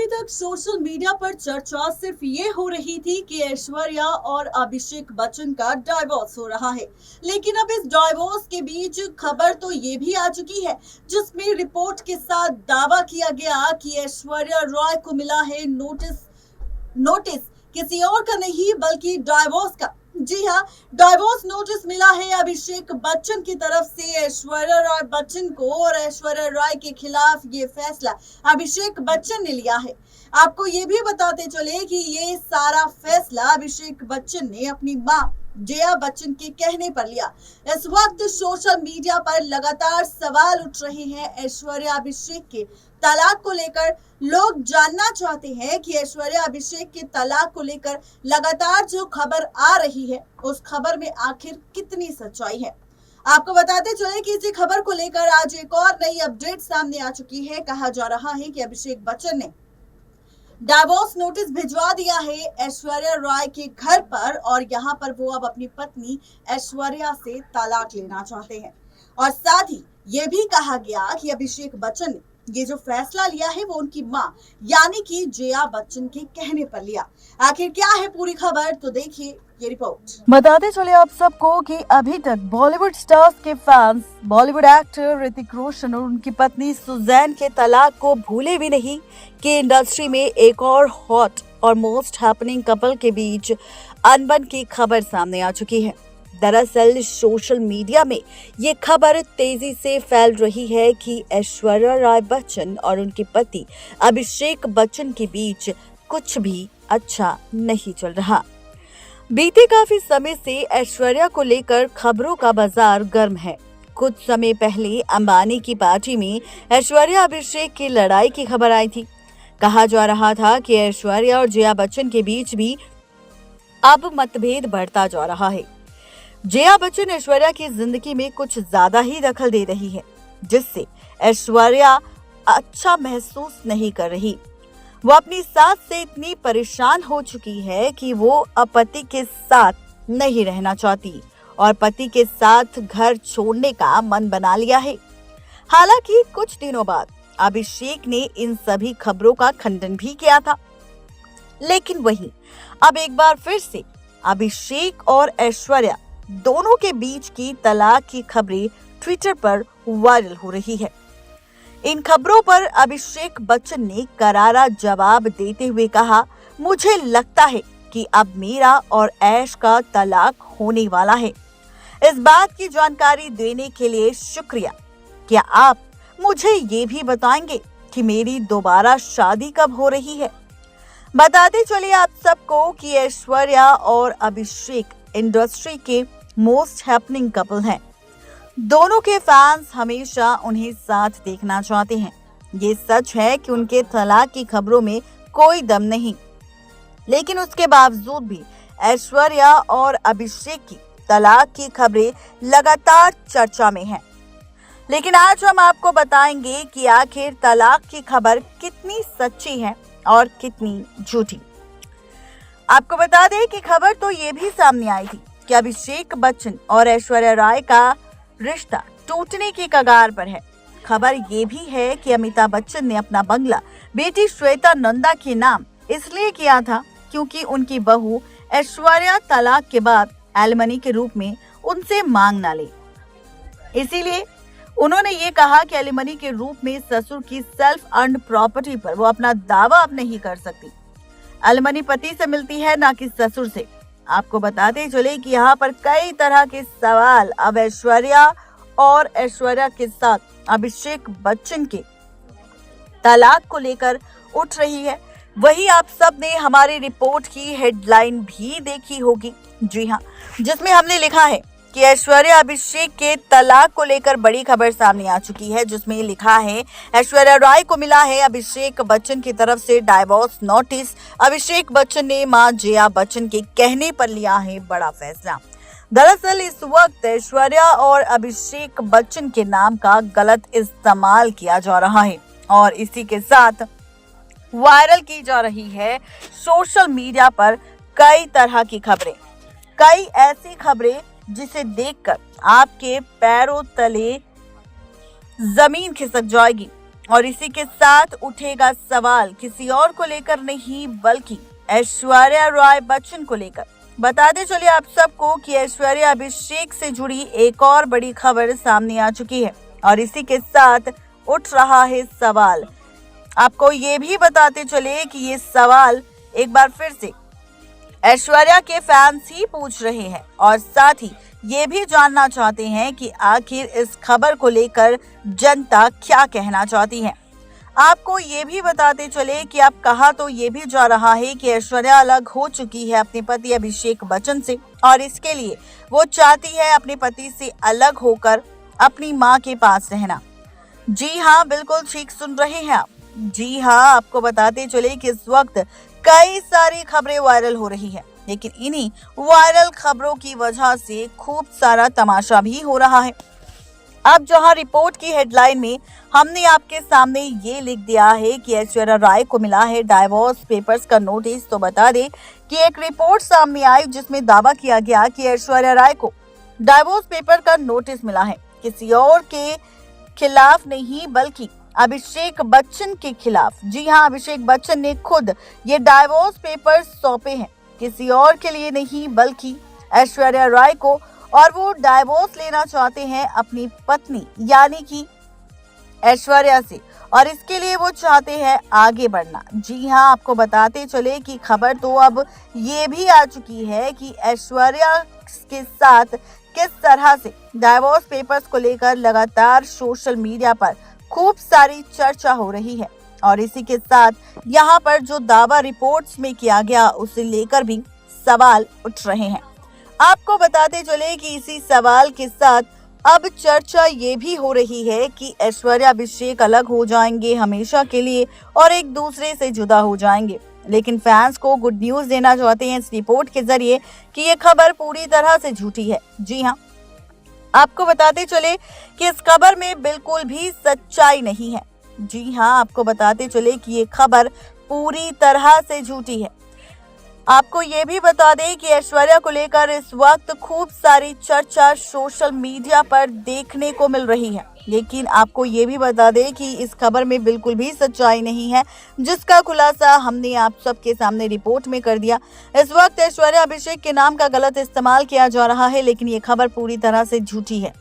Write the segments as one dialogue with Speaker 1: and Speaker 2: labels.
Speaker 1: तक social media पर चर्चा सिर्फ ये हो रही थी कि ऐश्वर्या और अभिषेक बच्चन का डाइवोर्स हो रहा है, लेकिन अब इस डाइवोर्स के बीच खबर तो ये भी आ चुकी है जिसमें रिपोर्ट के साथ दावा किया गया कि ऐश्वर्या रॉय को मिला है नोटिस किसी और का नहीं बल्कि डाइवोर्स का। जी हाँ, डाइवोर्स नोटिस मिला है अभिषेक बच्चन की तरफ से ऐश्वर्या राय बच्चन को, और ऐश्वर्या राय के खिलाफ ये फैसला अभिषेक बच्चन ने लिया है। आपको ये भी बताते चले कि ये सारा फैसला अभिषेक बच्चन ने अपनी मां जया बच्चन के कहने पर लिया। इस वक्त सोशल मीडिया पर लगातार सवाल उठ रहे हैं ऐश्वर्या अभिषेक के तलाक को लेकर। लोग जानना चाहते हैं कि ऐश्वर्या अभिषेक के तलाक को लेकर लगातार जो खबर आ रही है उस खबर में आखिर कितनी सच्चाई है। आपको बताते चले कि इसी खबर को लेकर आज एक और नई अपडेट सामने आ चुकी है। कहा जा रहा है कि अभिषेक बच्चन ने डाइवोर्स नोटिस भिजवा दिया है ऐश्वर्या राय के घर पर, और यहाँ पर वो अब अपनी पत्नी ऐश्वर्या से तलाक लेना चाहते हैं। और साथ ही ये भी कहा गया कि अभिषेक बच्चन ने ये जो फैसला लिया है वो उनकी मां यानी कि जया बच्चन के कहने पर लिया। आखिर क्या है पूरी खबर, तो देखिए ये रिपोर्ट।
Speaker 2: बताते चले आप सबको कि अभी तक बॉलीवुड स्टार्स के फैंस बॉलीवुड एक्टर ऋतिक रोशन और उनकी पत्नी सुजैन के तलाक को भूले भी नहीं कि इंडस्ट्री में एक और हॉट और मोस्ट हैपनिंग कपल के बीच अनबन की खबर सामने आ चुकी है। दरअसल सोशल मीडिया में ये खबर तेजी से फैल रही है कि ऐश्वर्या राय बच्चन और उनके पति अभिषेक बच्चन के बीच कुछ भी अच्छा नहीं चल रहा। बीते काफी समय से ऐश्वर्या को लेकर खबरों का बाजार गर्म है। कुछ समय पहले अंबानी की पार्टी में ऐश्वर्या अभिषेक की लड़ाई की खबर आई थी। कहा जा रहा था कि ऐश्वर्या और जया बच्चन के बीच भी अब मतभेद बढ़ता जा रहा है। जया बच्चन ऐश्वर्या की जिंदगी में कुछ ज्यादा ही दखल दे रही है, जिससे ऐश्वर्या अच्छा महसूस नहीं कर रही। वो अपनी सास से इतनी परेशान हो चुकी है कि वो अब पति के साथ नहीं रहना चाहती और पति के साथ घर छोड़ने का मन बना लिया है। हालांकि कुछ दिनों बाद अभिषेक ने इन सभी खबरों का खंडन भी किया था, लेकिन वहीं अब एक बार फिर से अभिषेक और ऐश्वर्या दोनों के बीच की तलाक की खबरें ट्विटर पर वायरल हो रही है। इन खबरों पर अभिषेक बच्चन ने करारा जवाब देते हुए कहा, मुझे लगता है कि अब मेरा और ऐश का तलाक होने वाला है। इस बात की जानकारी देने के लिए शुक्रिया। क्या आप मुझे ये भी बताएंगे कि मेरी दोबारा शादी कब हो रही है? बताते चलिए आप सबको कि ऐश्वर्या और अभिषेक इंडस्ट्री के मोस्ट हैपनिंग कपल हैं। दोनों के फैंस हमेशा उन्हें साथ देखना चाहते हैं। ये सच है कि उनके तलाक की खबरों में कोई दम नहीं, लेकिन उसके बावजूद भी ऐश्वर्या और अभिषेक की तलाक की खबरें लगातार चर्चा में हैं। लेकिन आज हम आपको बताएंगे कि आखिर तलाक की खबर कितनी सच्ची है और कितनी झूठी। आपको बता दें कि खबर तो ये भी सामने आई थी कि अभिषेक बच्चन और ऐश्वर्या राय का रिश्ता टूटने की कगार पर है। खबर ये भी है कि अमिताभ बच्चन ने अपना बंगला बेटी श्वेता नंदा के नाम इसलिए किया था क्योंकि उनकी बहू ऐश्वर्या तलाक के बाद एलिमनी के रूप में उनसे मांग ना ले। इसीलिए उन्होंने ये कहा कि एलिमनी के रूप में ससुर की सेल्फ अर्न्ड प्रॉपर्टी पर वो अपना दावा अब नहीं कर सकती। एलिमनी पति से मिलती है, ना कि ससुर से। आपको बताते चले कि यहाँ पर कई तरह के सवाल अब ऐश्वर्या और ऐश्वर्या के साथ अभिषेक बच्चन के तलाक को लेकर उठ रही है। वही आप सब ने हमारी रिपोर्ट की हेडलाइन भी देखी होगी, जी हाँ, जिसमें हमने लिखा है कि ऐश्वर्या अभिषेक के तलाक को लेकर बड़ी खबर सामने आ चुकी है, जिसमें लिखा है ऐश्वर्या राय को मिला है अभिषेक बच्चन की तरफ से डाइवोर्स नोटिस। अभिषेक बच्चन ने मां जया बच्चन के कहने पर लिया है बड़ा फैसला। दरअसल इस वक्त ऐश्वर्या और अभिषेक बच्चन के नाम का गलत इस्तेमाल किया जा रहा है और इसी के साथ वायरल की जा रही है सोशल मीडिया पर कई तरह की खबरें, कई ऐसी खबरें जिसे देखकर आपके पैरों तले जमीन खिसक जाएगी और इसी के साथ उठेगा सवाल किसी और को लेकर नहीं बल्कि ऐश्वर्या राय बच्चन को लेकर। बताते चलिए आप सबको कि ऐश्वर्या अभिषेक से जुड़ी एक और बड़ी खबर सामने आ चुकी है और इसी के साथ उठ रहा है सवाल। आपको ये भी बताते चले कि ये सवाल एक बार फिर से ऐश्वर्या के फैंस ही पूछ रहे हैं और साथ ही ये भी जानना चाहते हैं कि आखिर इस खबर को लेकर जनता क्या कहना चाहती है। आपको ये भी बताते चले कि अब कहा तो ये भी जा रहा है कि ऐश्वर्या अलग हो चुकी है अपने पति अभिषेक बच्चन से और इसके लिए वो चाहती है अपने पति से अलग होकर अपनी मां के पास रहना। जी हाँ, बिल्कुल ठीक सुन रहे हैं आप। जी हाँ, आपको बताते चले कि इस वक्त कई सारी खबरें वायरल हो रही है, लेकिन इन्हीं वायरल खबरों की वजह से खूब सारा तमाशा भी हो रहा है। अब जहां रिपोर्ट की हेडलाइन में हमने आपके सामने ये लिख दिया है कि ऐश्वर्या राय को मिला है डाइवोर्स पेपर्स का नोटिस, तो बता दें कि एक रिपोर्ट सामने आई जिसमें दावा किया गया कि ऐश्वर्या राय को डाइवोर्स पेपर का नोटिस मिला है किसी और के खिलाफ नहीं बल्कि अभिषेक बच्चन के खिलाफ। जी हाँ, अभिषेक बच्चन ने खुद ये डाइवोर्स पेपर सौंपे हैं किसी और के लिए नहीं बल्कि ऐश्वर्या राय को और वो डाइवोर्स लेना चाहते हैं अपनी पत्नी यानी कि ऐश्वर्या से और इसके लिए वो चाहते हैं आगे बढ़ना। जी हाँ, आपको बताते चले कि खबर तो अब ये भी आ चुकी है कि ऐश्वर्या के साथ किस तरह से डाइवोर्स पेपर्स को लेकर लगातार सोशल मीडिया पर खूब सारी चर्चा हो रही है और इसी के साथ यहाँ पर जो दावा रिपोर्ट्स में किया गया उसे लेकर भी सवाल उठ रहे हैं। आपको बताते चले कि इसी सवाल के साथ अब चर्चा ये भी हो रही है कि ऐश्वर्या अभिषेक अलग हो जाएंगे हमेशा के लिए और एक दूसरे से जुदा हो जाएंगे, लेकिन फैंस को गुड न्यूज देना चाहते हैं इस रिपोर्ट के जरिए कि ये खबर पूरी तरह से झूठी है। जी हाँ, आपको बताते चले कि इस खबर में बिल्कुल भी सच्चाई नहीं है। जी हाँ, आपको बताते चले कि ये खबर पूरी तरह से झूठी है। आपको ये भी बता दें कि ऐश्वर्या को लेकर इस वक्त खूब सारी चर्चा सोशल मीडिया पर देखने को मिल रही है, लेकिन आपको ये भी बता दें कि इस खबर में बिल्कुल भी सच्चाई नहीं है जिसका खुलासा हमने आप सबके सामने रिपोर्ट में कर दिया। इस वक्त ऐश्वर्या अभिषेक के नाम का गलत इस्तेमाल किया जा रहा है, लेकिन ये खबर पूरी तरह से झूठी है।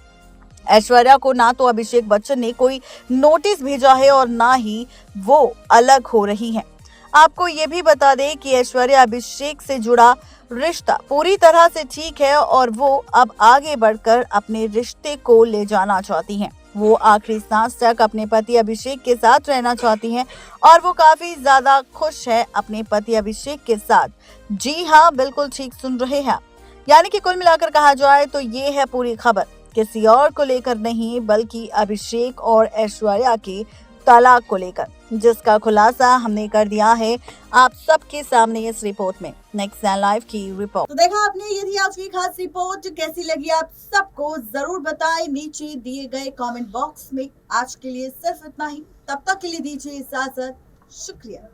Speaker 2: ऐश्वर्या को ना तो अभिषेक बच्चन ने कोई नोटिस भेजा है और ना ही वो अलग हो रही हैं। आपको ये भी बता दें कि ऐश्वर्या अभिषेक से जुड़ा रिश्ता पूरी तरह से ठीक है और वो अब आगे बढ़कर अपने रिश्ते को ले जाना चाहती हैं। वो आखिरी सांस तक अपने पति अभिषेक के साथ रहना चाहती हैं और वो काफी ज्यादा खुश है अपने पति अभिषेक के साथ। जी हाँ, बिल्कुल ठीक सुन रहे हैं। यानी कि कुल मिलाकर कहा जाए तो ये है पूरी खबर किसी और को लेकर नहीं बल्कि अभिषेक और ऐश्वर्या के तलाक को लेकर, जिसका खुलासा हमने कर दिया है आप सबके सामने इस रिपोर्ट में। नेक्स्ट लाइव की रिपोर्ट।
Speaker 1: तो देखा आपने, ये थी आज की खास रिपोर्ट। कैसी लगी आप सबको जरूर बताएं नीचे दिए गए कमेंट बॉक्स में। आज के लिए सिर्फ इतना ही, तब तक के लिए दीजिए इजाजत। शुक्रिया।